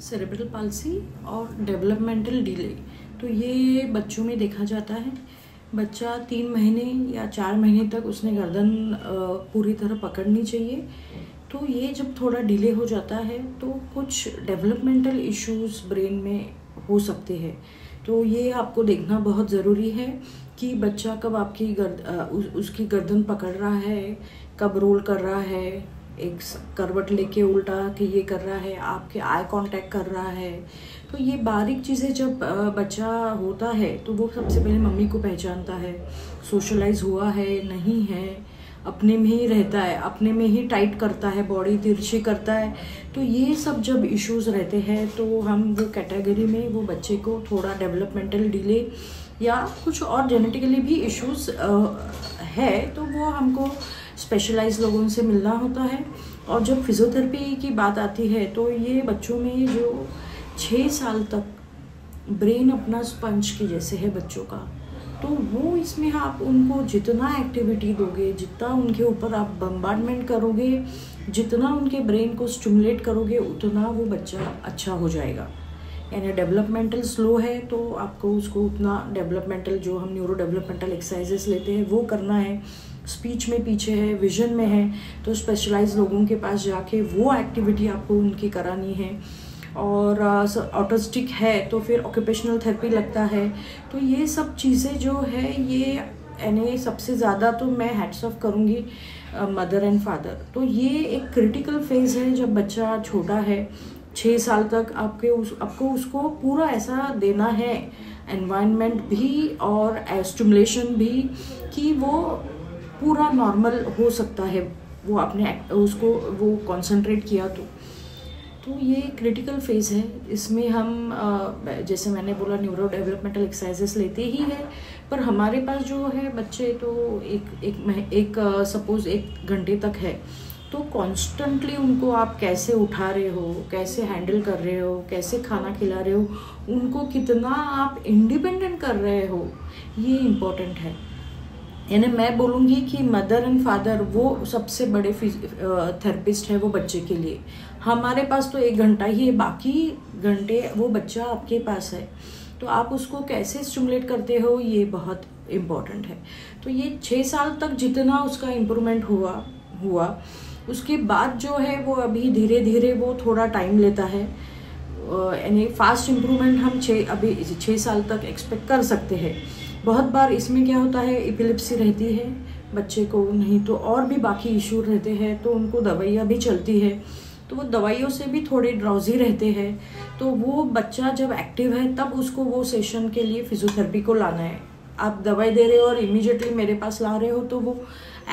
Cerebral palsy और developmental delay, तो ये बच्चों में देखा जाता है। बच्चा 3 महीने या 4 महीने तक उसने गर्दन पूरी तरह पकड़नी चाहिए। तो ये जब थोड़ा डिले हो जाता है तो कुछ डेवलपमेंटल इश्यूज ब्रेन में हो सकते हैं। तो ये आपको देखना बहुत ज़रूरी है कि बच्चा कब आपकी उसकी गर्दन पकड़ रहा है, कब रोल कर रहा है, एक करवट लेके उल्टा कि ये कर रहा है, आपके आई कांटेक्ट कर रहा है। तो ये बारीक चीज़ें जब बच्चा होता है तो वो सबसे पहले मम्मी को पहचानता है, सोशलाइज हुआ है नहीं है, अपने में ही रहता है, अपने में ही टाइट करता है, बॉडी तिरछी करता है। तो ये सब जब इश्यूज रहते हैं तो हम वो कैटेगरी में वो बच्चे को थोड़ा डेवलपमेंटल डिले या कुछ और जेनेटिकली भी इश्यूज है तो वो हमको स्पेशलाइज लोगों से मिलना होता है। और जब फिजियोथेरेपी की बात आती है तो ये बच्चों में जो 6 साल तक ब्रेन अपना स्पंज के जैसे है बच्चों का, तो वो इसमें आप उनको जितना एक्टिविटी दोगे, जितना उनके ऊपर आप बम्बार्डमेंट करोगे, जितना उनके ब्रेन को स्टिमुलेट करोगे, उतना वो बच्चा अच्छा हो जाएगा। यानी डेवलपमेंटल स्लो है तो आपको उसको उतना डेवलपमेंटल जो हम न्यूरो डेवलपमेंटल एक्सरसाइजेस लेते हैं वो करना है। स्पीच में पीछे है, विजन में है तो स्पेशलाइज लोगों के पास जाके वो एक्टिविटी आपको उनकी करानी है। और ऑटिस्टिक है तो फिर ऑक्यूपेशनल थेरेपी लगता है। तो ये सब चीज़ें जो है ये यानी सबसे ज़्यादा तो मैं हैट्स ऑफ करूँगी मदर एंड फादर। तो ये एक क्रिटिकल फेज़ है जब बच्चा छोटा है, 6 साल तक आपको उसको पूरा ऐसा देना है एनवायरनमेंट भी और स्टिमुलेशन भी कि वो पूरा नॉर्मल हो सकता है, वो अपने उसको वो कंसंट्रेट किया तो ये क्रिटिकल फेज़ है। इसमें हम जैसे मैंने बोला न्यूरो डेवलपमेंटल एक्सरसाइजेस लेते ही है, पर हमारे पास जो है बच्चे तो एक सपोज 1 घंटे तक है तो कॉन्स्टेंटली उनको आप कैसे उठा रहे हो, कैसे हैंडल कर रहे हो, कैसे खाना खिला रहे हो, उनको कितना आप इंडिपेंडेंट कर रहे हो, ये इम्पोर्टेंट है। यानी मैं बोलूँगी कि मदर एंड फादर वो सबसे बड़े थेरेपिस्ट है वो बच्चे के लिए। हमारे पास तो 1 घंटा ही है, बाकी घंटे वो बच्चा आपके पास है तो आप उसको कैसे स्टिमुलेट करते हो ये बहुत इम्पोर्टेंट है। तो ये 6 साल तक जितना उसका इम्प्रूवमेंट हुआ उसके बाद जो है वो अभी धीरे धीरे वो थोड़ा टाइम लेता है। यानी फास्ट इम्प्रूवमेंट हम 6 साल तक एक्सपेक्ट कर सकते हैं। बहुत बार इसमें क्या होता है, एपिलेप्सी रहती है बच्चे को, नहीं तो और भी बाकी इशू रहते हैं तो उनको दवाइयाँ भी चलती है तो वो दवाइयों से भी थोड़े ड्राउजी रहते हैं। तो वो बच्चा जब एक्टिव है तब उसको वो सेशन के लिए फिजियोथेरेपी को लाना है। आप दवाई दे रहे हो और इमीडिएटली मेरे पास ला रहे हो तो वो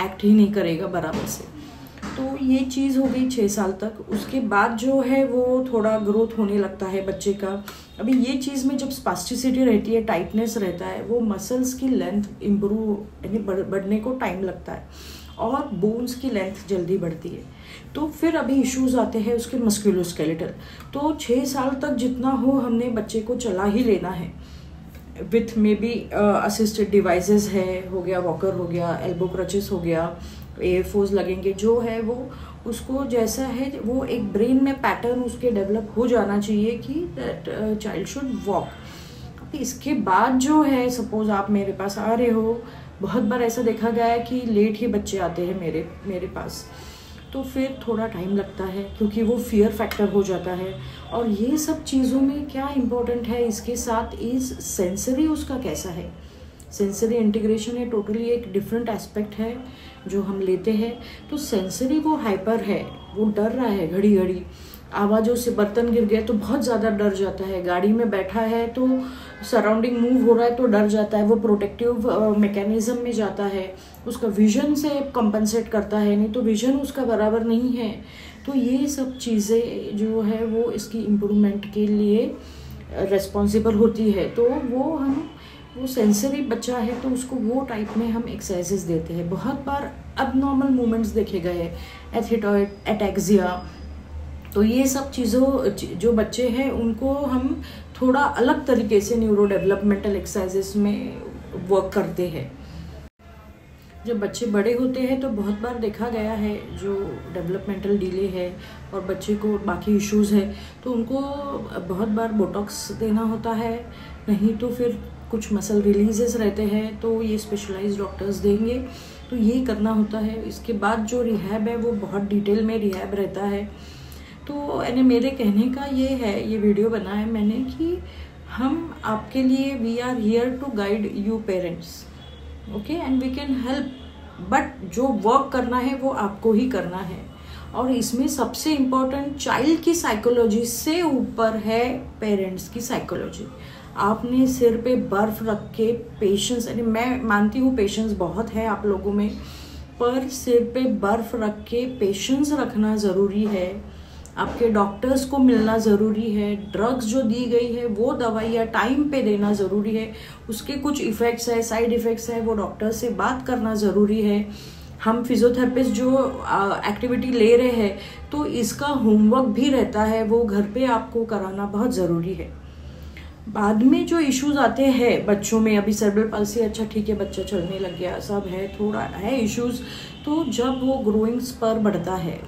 एक्ट ही नहीं करेगा बराबर से। तो ये चीज़ हो गई 6 साल तक। उसके बाद जो है वो थोड़ा ग्रोथ होने लगता है बच्चे का। अभी ये चीज़ में जब स्पास्टिसिटी रहती है, टाइटनेस रहता है, वो मसल्स की लेंथ इम्प्रूव यानी बढ़ने को टाइम लगता है और बोन्स की लेंथ जल्दी बढ़ती है। तो फिर अभी इश्यूज आते हैं उसके मस्कुलोस्केलेटल। तो 6 साल तक जितना हो हमने बच्चे को चला ही लेना है with may be assisted devices है, हो गया वॉकर, हो गया एल्बो क्रचेस, हो गया एयरफोर्स लगेंगे, जो है वो उसको जैसा है वो एक ब्रेन में पैटर्न उसके डेवलप हो जाना चाहिए कि दैट चाइल्ड शुड वॉक। इसके बाद जो है सपोज आप मेरे पास आ रहे हो, बहुत बार ऐसा देखा गया है कि लेट ही बच्चे आते हैं मेरे पास, तो फिर थोड़ा टाइम लगता है क्योंकि वो फियर फैक्टर हो जाता है। और ये सब चीज़ों में क्या इम्पोर्टेंट है इसके साथ इज सेंसरी उसका कैसा है। सेंसरी इंटीग्रेशन है, टोटली एक डिफरेंट एस्पेक्ट है जो हम लेते हैं। तो सेंसरी वो हाइपर है, वो डर रहा है घड़ी घड़ी, आवाज़ों से बर्तन गिर गए तो बहुत ज़्यादा डर जाता है, गाड़ी में बैठा है तो सराउंडिंग मूव हो रहा है तो डर जाता है, वो प्रोटेक्टिव मैकेनिज्म में जाता है, उसका विजन से कंपनसेट करता है, नहीं तो विजन उसका बराबर नहीं है। तो ये सब चीज़ें जो है वो इसकी इम्प्रूवमेंट के लिए रिस्पॉन्सिबल होती है। तो वो सेंसरी बच्चा है तो उसको वो टाइप में हम एक्सरसाइजेस देते हैं। बहुत बार अबनॉर्मल मूवमेंट्स देखे गए, एथिटॉइड, एटैक्सिया, तो ये सब चीज़ों जो बच्चे हैं उनको हम थोड़ा अलग तरीके से न्यूरो डेवलपमेंटल एक्सरसाइजेस में वर्क करते हैं। जब बच्चे बड़े होते हैं तो बहुत बार देखा गया है जो डेवलपमेंटल डिले है और बच्चे को बाकी इश्यूज़ है तो उनको बहुत बार बोटॉक्स देना होता है, नहीं तो फिर कुछ मसल रिलीजेस रहते हैं तो ये स्पेशलाइज्ड डॉक्टर्स देंगे, तो ये करना होता है। इसके बाद जो रिहैब है वो बहुत डिटेल में रिहैब रहता है। तो यानी मेरे कहने का ये है, ये वीडियो बनाया मैंने कि हम आपके लिए we are here to guide you parents, okay, and we can help, but जो वर्क करना है वो आपको ही करना है। और इसमें सबसे इम्पोर्टेंट चाइल्ड की साइकोलॉजी से ऊपर है पेरेंट्स की साइकोलॉजी। आपने सिर पे बर्फ रख के पेशेंस, यानी मैं मानती हूँ पेशेंस बहुत है आप लोगों में, पर सिर पे बर्फ रख के पेशेंस रखना ज़रूरी है। आपके डॉक्टर्स को मिलना ज़रूरी है, ड्रग्स जो दी गई है वो दवाइयाँ टाइम पे देना ज़रूरी है, उसके कुछ इफ़ेक्ट्स है, साइड इफ़ेक्ट्स है, वो डॉक्टर से बात करना ज़रूरी है। हम फिजियोथेरेपिस्ट जो एक्टिविटी ले रहे हैं तो इसका होमवर्क भी रहता है, वो घर पे आपको कराना बहुत ज़रूरी है। बाद में जो इश्यूज आते हैं बच्चों में, अभी सेरेब्रल पाल्सी अच्छा ठीक है, बच्चा चलने लग गया, सब है, थोड़ा है इश्यूज, तो जब वो ग्रोइंग स्पर बढ़ता है,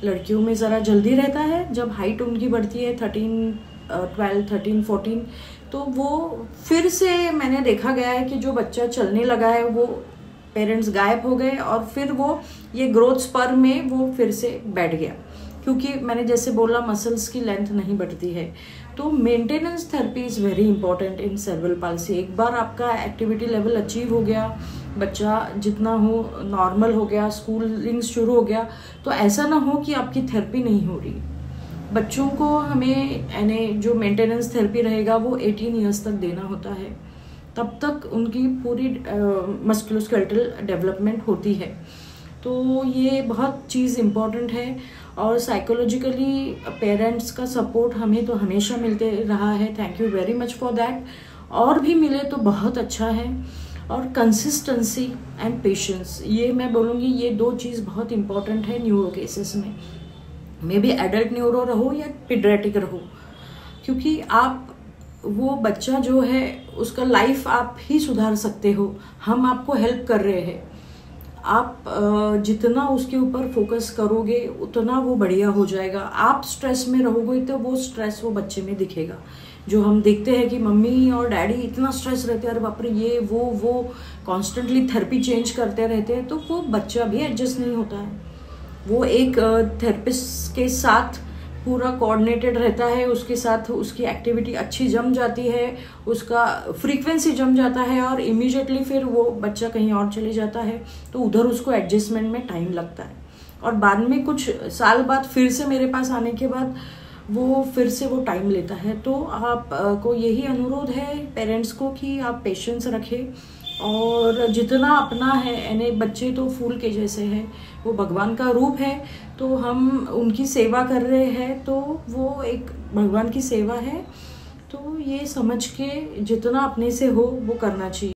लड़कियों में ज़रा जल्दी रहता है, जब हाइट उनकी बढ़ती है 12, 13, 14, तो वो फिर से मैंने देखा गया है कि जो बच्चा चलने लगा है वो पेरेंट्स गायब हो गए और फिर वो ये ग्रोथ स्पर में वो फिर से बैठ गया, क्योंकि मैंने जैसे बोला मसल्स की लेंथ नहीं बढ़ती है। तो maintenance therapy is very important in cerebral palsy. एक बार आपका एक्टिविटी लेवल अचीव हो गया, बच्चा जितना हो नॉर्मल हो गया, स्कूलिंग शुरू हो गया, तो ऐसा ना हो कि आपकी थेरेपी नहीं हो रही। बच्चों को हमें यानी जो मेंटेनेंस थेरेपी रहेगा वो 18 ईयर्स तक देना होता है, तब तक उनकी पूरी मस्कुलोस्केलेटल डेवलपमेंट होती है। तो ये बहुत चीज़ इम्पॉर्टेंट है और साइकोलॉजिकली पेरेंट्स का सपोर्ट हमें तो हमेशा मिलते रहा है, thank you very much for that, और भी मिले तो बहुत अच्छा है। और कंसिस्टेंसी एंड पेशेंस, ये मैं बोलूँगी ये दो चीज़ बहुत इंपॉर्टेंट है न्यूरो केसेस में, मे बी एडल्ट न्यूरो रहो या पीडियाट्रिक रहो, क्योंकि आप वो बच्चा जो है उसका लाइफ आप ही सुधार सकते हो, हम आपको हेल्प कर रहे हैं। आप जितना उसके ऊपर फोकस करोगे उतना वो बढ़िया हो जाएगा। आप स्ट्रेस में रहोगे तो वो स्ट्रेस वो बच्चे में दिखेगा। जो हम देखते हैं कि मम्मी और डैडी इतना स्ट्रेस रहते हैं, अरे बाप रे ये वो कॉन्स्टेंटली थेरेपी चेंज करते रहते हैं, तो वो बच्चा भी एडजस्ट नहीं होता है। वो एक थेरेपिस्ट के साथ पूरा कोऑर्डिनेटेड रहता है, उसके साथ उसकी एक्टिविटी अच्छी जम जाती है, उसका फ्रीक्वेंसी जम जाता है और इमीडिएटली फिर वो बच्चा कहीं और चले जाता है, तो उधर उसको एडजस्टमेंट में टाइम लगता है। और बाद में कुछ साल बाद फिर से मेरे पास आने के बाद वो फिर से वो टाइम लेता है। तो आप को यही अनुरोध है पेरेंट्स को कि आप पेशेंस रखें और जितना अपना है, यानी बच्चे तो फूल के जैसे हैं, वो भगवान का रूप है, तो हम उनकी सेवा कर रहे हैं, तो वो एक भगवान की सेवा है, तो ये समझ के जितना अपने से हो वो करना चाहिए।